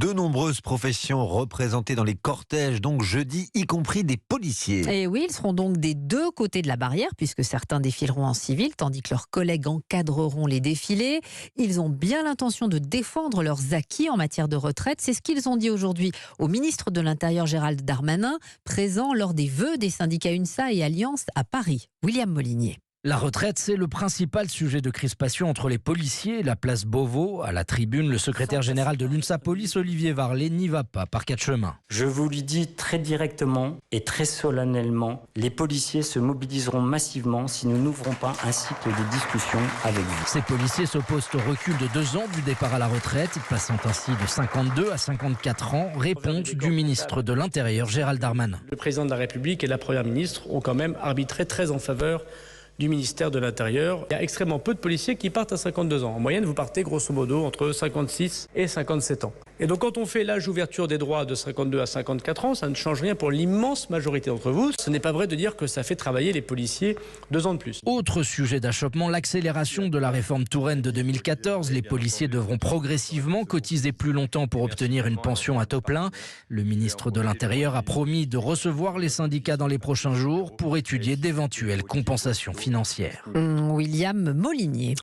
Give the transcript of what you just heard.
De nombreuses professions représentées dans les cortèges, donc jeudi, y compris des policiers. Et oui, ils seront donc des deux côtés de la barrière, puisque certains défileront en civil, tandis que leurs collègues encadreront les défilés. Ils ont bien l'intention de défendre leurs acquis en matière de retraite. C'est ce qu'ils ont dit aujourd'hui au ministre de l'Intérieur Gérald Darmanin, présent lors des vœux des syndicats UNSA et Alliance à Paris. William Molinier. La retraite, c'est le principal sujet de crispation entre les policiers et la place Beauvau. À la tribune, le secrétaire général de l'UNSA Police, Olivier Varlet, n'y va pas par quatre chemins. Je vous le dis très directement et très solennellement, les policiers se mobiliseront massivement si nous n'ouvrons pas un cycle de discussion avec vous. Ces policiers s'opposent au recul de 2 ans du départ à la retraite, passant ainsi de 52 à 54 ans, réponse du ministre de l'Intérieur, Gérald Darmanin. Le président de la République et la première ministre ont quand même arbitré très en faveur du ministère de l'Intérieur. Il y a extrêmement peu de policiers qui partent à 52 ans. En moyenne, vous partez grosso modo entre 56 et 57 ans. Et donc quand on fait l'âge d'ouverture des droits de 52 à 54 ans, ça ne change rien pour l'immense majorité d'entre vous. Ce n'est pas vrai de dire que ça fait travailler les policiers 2 ans de plus. Autre sujet d'achoppement, l'accélération de la réforme Touraine de 2014. Les policiers devront progressivement cotiser plus longtemps pour obtenir une pension à taux plein. Le ministre de l'Intérieur a promis de recevoir les syndicats dans les prochains jours pour étudier d'éventuelles compensations financières. William Molinier.